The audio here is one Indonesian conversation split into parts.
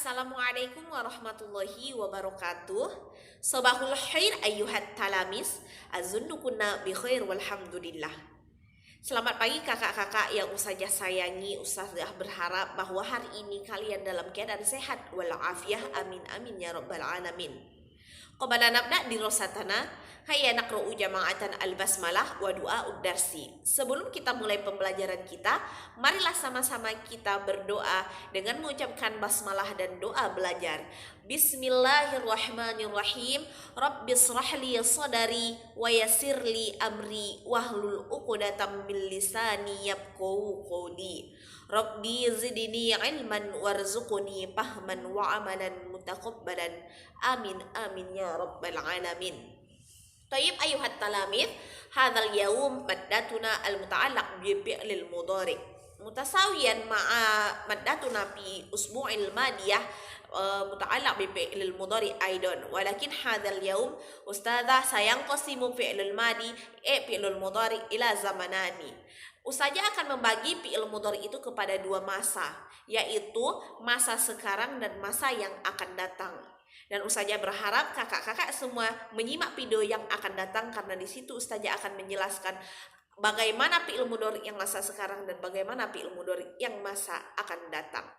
Assalamualaikum warahmatullahi wabarakatuh. Sabahul khair ayyuhat talamis. Azunnu kunna bi khair walhamdulillah. Selamat pagi kakak-kakak yang Ustazah sayangi. Ustazah berharap bahwa hari ini kalian dalam keadaan sehat walafiat. Amin amin ya rabbal alamin. Qabla nabda dirasatana, hayya naqra'u jama'atan al-basmalah wa du'a'ud darsi. Sebelum kita mulai pembelajaran kita, marilah sama-sama kita berdoa dengan mengucapkan basmalah dan doa belajar. Bismillahirrahmanirrahim. Rabbis shrahli sadari wa yassirli amri wahlul 'uqdatam min lisani yafqahu qawli. Rabbi zidni ilman warzuqni fahman wa amalan mutaqabbalan. Amin amin ya rabbal alamin. Tayyib ayuhat talamid, hadzal yaum maddatuna al-muta'allaq bi fi'lil mudhari' mutasawiyan ma'a maddatuna fi usbu'il madiyah muta'allaq bi fi'lil mudhari' aidan, walakin hadzal yaum ustadzah sayanqasimu fi'lul madi fi'lul mudhari' ila zamanani. Ustazah akan membagi fi'il mudhari itu kepada dua masa, yaitu masa sekarang dan masa yang akan datang. Dan Ustazah berharap kakak-kakak semua menyimak video yang akan datang, karena di situ Ustazah akan menjelaskan bagaimana fi'il mudhari yang masa sekarang dan bagaimana fi'il mudhari yang masa akan datang.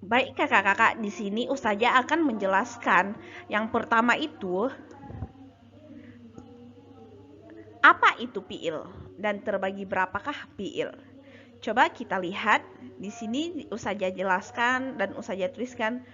Baik kakak-kakak, di sini Ustazah akan menjelaskan yang pertama itu apa itu fi'il dan terbagi berapakah fi'il. Coba kita lihat di sini Ustazah jelaskan dan Ustazah tuliskan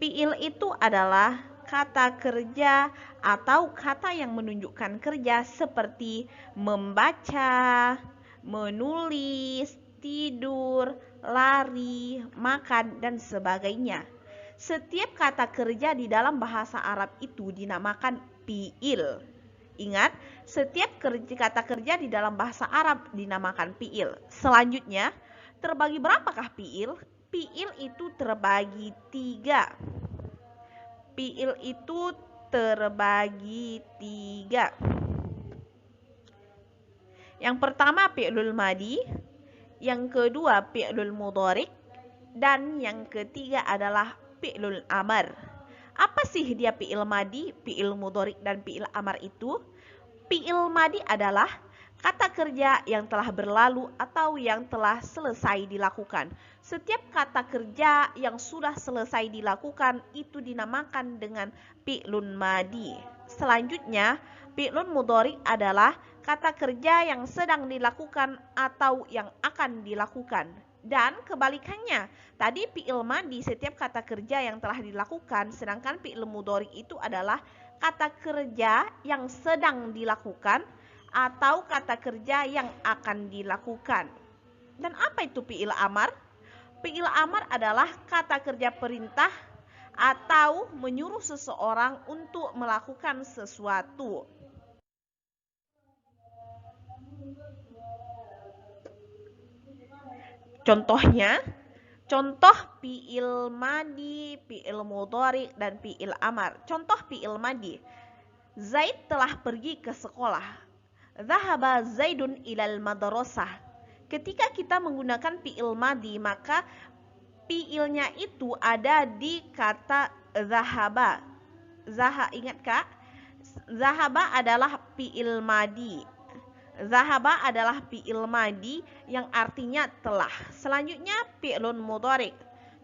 fi'il itu adalah kata kerja atau kata yang menunjukkan kerja seperti membaca, menulis, tidur, lari, makan, dan sebagainya. Setiap kata kerja di dalam bahasa Arab itu dinamakan fi'il. Ingat, setiap kata kerja di dalam bahasa Arab dinamakan fi'il. Selanjutnya, terbagi berapakah fi'il? Fi'il itu terbagi 3. Fi'il itu terbagi 3. Yang pertama fi'lul madi, yang kedua fi'lul mudhari, dan yang ketiga adalah fi'lul amar. Apa sih dia fi'il madi, fi'il mudhari, dan fi'il amar itu? Fi'il madi adalah kata kerja yang telah berlalu atau yang telah selesai dilakukan. Setiap kata kerja yang sudah selesai dilakukan itu dinamakan dengan fi'lun madi. Selanjutnya, fi'lun mudhari adalah kata kerja yang sedang dilakukan atau yang akan dilakukan. Dan kebalikannya, tadi fi'il madi setiap kata kerja yang telah dilakukan, sedangkan fi'il mudhari itu adalah kata kerja yang sedang dilakukan atau kata kerja yang akan dilakukan. Dan apa itu fi'il amar? Fi'il amar adalah kata kerja perintah atau menyuruh seseorang untuk melakukan sesuatu. Contohnya, contoh fi'il madi, fi'il mudhari, dan fi'il amar. Contoh fi'il madi, Zaid telah pergi ke sekolah. Zahaba Zaidun ilal madrasah. Ketika kita menggunakan fi'il madi, maka fi'ilnya itu ada di kata zahaba. Ingat kak? Zahaba adalah fi'il madi. Zahaba adalah fi'il madi yang artinya telah. Selanjutnya fi'lun mudhari.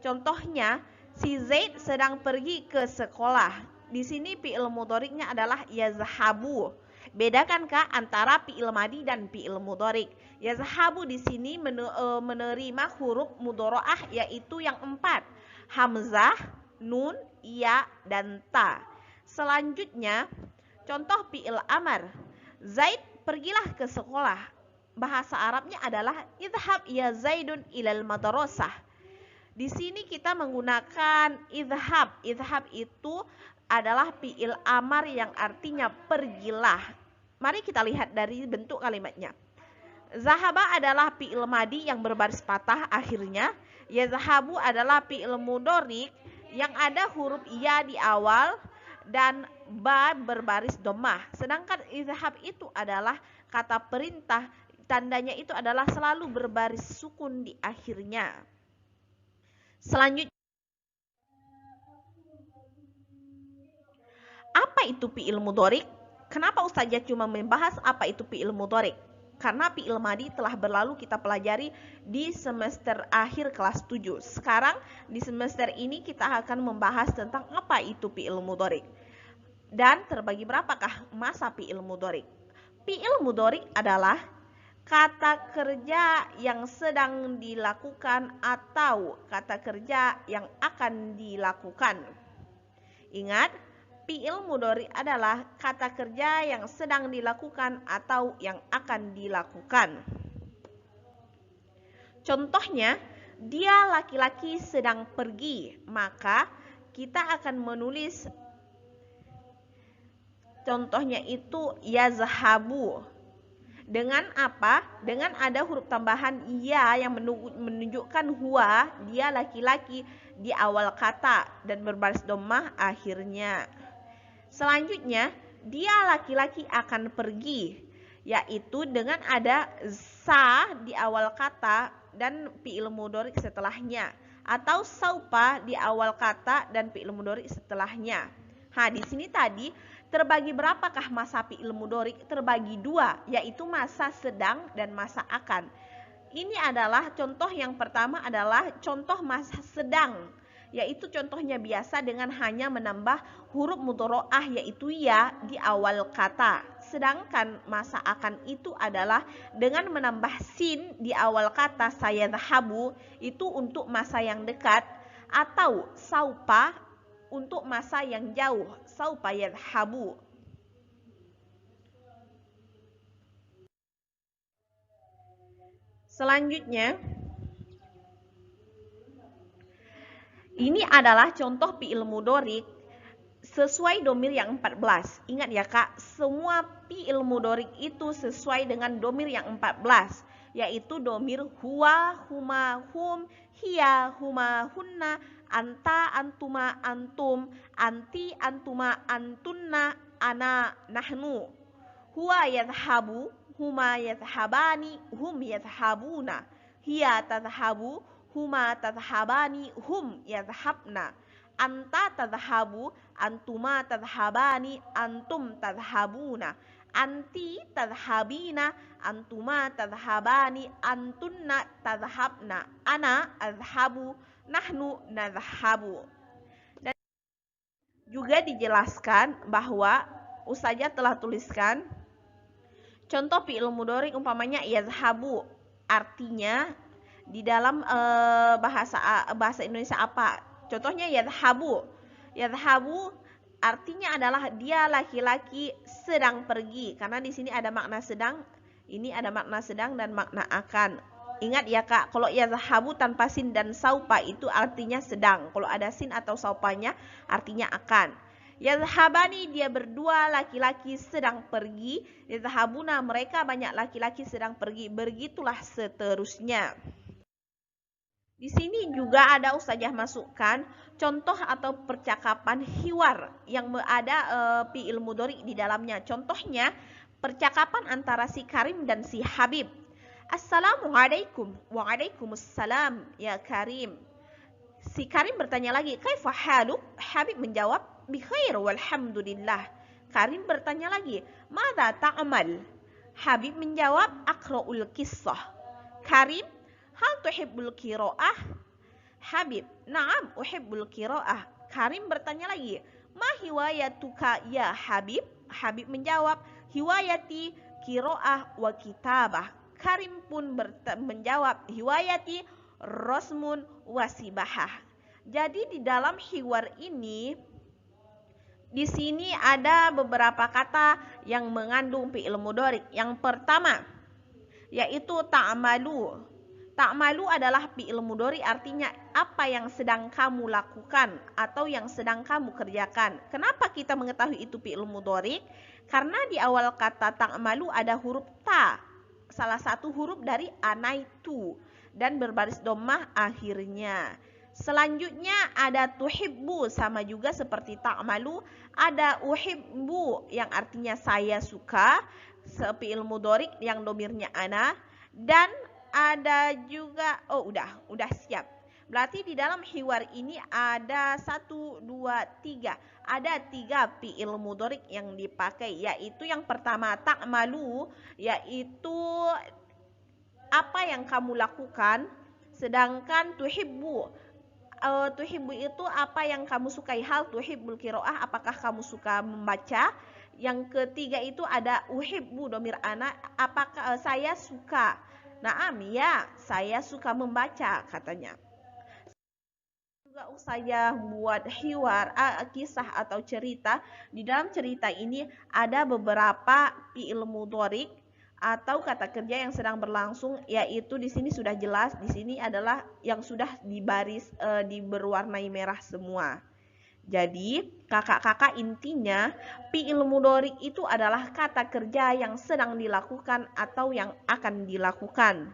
Contohnya, si Zaid sedang pergi ke sekolah. Di sini fi'il mudhari'nya adalah yazhabu. Bedakan kak antara fi'il madi dan fi'il mudhari'. Yazhabu di sini menerima huruf mudhora'ah, yaitu yang 4. Hamzah, nun, ya, dan ta. Selanjutnya, contoh fi'il amar. Zaid pergilah ke sekolah. Bahasa Arabnya adalah idhab ya Zaidun ilal madrasah. Di sini kita menggunakan idhab. Idhab itu adalah fi'il amar yang artinya pergilah. Mari kita lihat dari bentuk kalimatnya. Zahaba adalah fi'il madi yang berbaris patah akhirnya. Yazhabu adalah fi'il mudhari yang ada huruf ya di awal dan ba berbaris dhammah. Sedangkan izhab itu adalah kata perintah, tandanya itu adalah selalu berbaris sukun di akhirnya. Selanjutnya, apa itu fi'il mudhari'? Kenapa Ustazah cuma membahas apa itu fi'il mudhari'? Karena fi'il madi telah berlalu kita pelajari di semester akhir kelas 7. Sekarang di semester ini kita akan membahas tentang apa itu fi'il mudhari'. Dan terbagi berapakah masa fi'il mudhari'? Fi'il mudhari' adalah kata kerja yang sedang dilakukan atau kata kerja yang akan dilakukan. Ingat, fi'il mudhari' adalah kata kerja yang sedang dilakukan atau yang akan dilakukan. Contohnya, dia laki-laki sedang pergi, maka kita akan menulis contohnya itu yazhabu. Dengan apa? Dengan ada huruf tambahan ya yang menunjukkan huwa, dia laki-laki di awal kata dan berbaris dhammah akhirnya. Selanjutnya, dia laki-laki akan pergi, yaitu dengan ada sa di awal kata dan fi'il mudhari' setelahnya, atau saupa di awal kata dan fi'il mudhari' setelahnya. Di sini tadi terbagi berapakah masa fi'il mudhari'? Terbagi dua, yaitu masa sedang dan masa akan. Ini adalah contoh yang pertama adalah contoh masa sedang, yaitu contohnya biasa dengan hanya menambah huruf mudhari'ah yaitu ya di awal kata. Sedangkan masa akan itu adalah dengan menambah sin di awal kata sayadhabu itu untuk masa yang dekat, atau saupa untuk masa yang jauh, saupa yadhabu. Selanjutnya, ini adalah contoh fi'il mudhari' sesuai domir yang 14. Ingat ya Kak, semua fi'il mudhari' itu sesuai dengan domir yang 14, yaitu domir huwa, huma, hum, hiya, huma, hunna, anta, antuma, antum, anti, antuma, antunna, ana, nahnu. Huwa yadhabu, huma yadhabani, hum yadhabuna, hiya tadhabu, huma tadhabani, hum yadhabna. Anta tadhabu, antuma tadhabani, antum tadhabuna. Anti tadhabina, antuma tadhabani, antunna tadhabna. Ana adhabu, nahnu nadhabu. Dan juga dijelaskan bahwa Ustazah telah tuliskan contoh fi'il mudhari' umpamanya yazhabu. Artinya di dalam bahasa Indonesia apa? Contohnya yazhabu. Yazhabu artinya adalah dia laki-laki sedang pergi, karena di sini ada makna sedang, ini ada makna sedang dan makna akan. Ingat ya Kak, kalau yazhabu tanpa sin dan saupa itu artinya sedang. Kalau ada sin atau saupanya artinya akan. Yazhabani dia berdua laki-laki sedang pergi, yazhabuna mereka banyak laki-laki sedang pergi. Begitulah seterusnya. Di sini juga ada Ustazah masukkan contoh atau percakapan hiwar yang ada fi'il mudhari' di dalamnya. Contohnya percakapan antara si Karim dan si Habib. Assalamualaikum. Waalaikumsalam ya Karim. Si Karim bertanya lagi, kaifa haluk? Habib menjawab, bikhair walhamdulillah. Karim bertanya lagi, madza ta'mal? Habib menjawab, aqra'ul qissah. Karim, hal tuhibbul qira'ah? Habib, na'am uhibbul qira'ah. Karim bertanya lagi, ma hiwayatuka ya Habib? Habib menjawab, hiwayati qira'ah wa kitabah. Karim pun menjawab, hiwayati rosmun wasibahah. Jadi di dalam hiwar ini, di sini ada beberapa kata yang mengandung fi'il mudhari'. Yang pertama yaitu ta'malu. Ta'malu adalah fi'il mudhari', artinya apa yang sedang kamu lakukan atau yang sedang kamu kerjakan. Kenapa kita mengetahui itu fi'il mudhari'? Karena di awal kata ta'malu ada huruf ta, salah satu huruf dari anaitu, dan berbaris dhammah akhirnya. Selanjutnya ada tuhibbu, sama juga seperti ta'malu. Ada uhibbu yang artinya saya suka, fi'il mudhari yang domirnya ana. Dan ada juga, udah siap. Berarti di dalam hiwar ini ada 1, 2, 3. Ada 3 fi'il mudhari yang dipakai, yaitu yang pertama ta'malu, yaitu apa yang kamu lakukan. Sedangkan tuhibbu itu apa yang kamu sukai. Hal tuhibbul qiraah, apakah kamu suka membaca. Yang ketiga itu ada uhibbu domir ana, apakah saya suka. Naam, ya, saya suka membaca katanya. Juga saya buat hiwar, kisah atau cerita. Di dalam cerita ini ada beberapa fi'il mudhari atau kata kerja yang sedang berlangsung, yaitu di sini sudah jelas, di sini adalah yang sudah dibaris berwarnai merah semua. Jadi kakak-kakak, intinya fi'il mudhari itu adalah kata kerja yang sedang dilakukan atau yang akan dilakukan.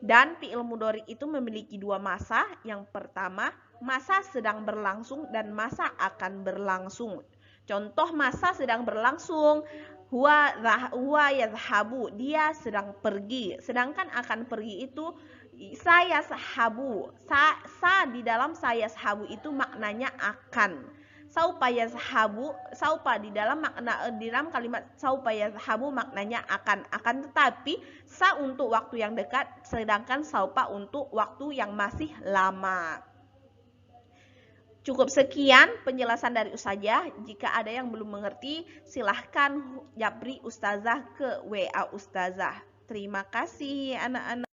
Dan fi'il mudhari itu memiliki 2 masa. Yang pertama, masa sedang berlangsung dan masa akan berlangsung. Contoh masa sedang berlangsung, huwa yazhabu, dia sedang pergi. Sedangkan akan pergi itu saya sahabu. Sa di dalam saya sahabu itu maknanya akan. Saupa yazhabu, saupa di dalam kalimat saupa yazhabu maknanya akan. Tetapi sa untuk waktu yang dekat, sedangkan saupa untuk waktu yang masih lama. Cukup sekian penjelasan dari Ustazah. Jika ada yang belum mengerti, silahkan japri Ustazah ke WA Ustazah. Terima kasih anak-anak.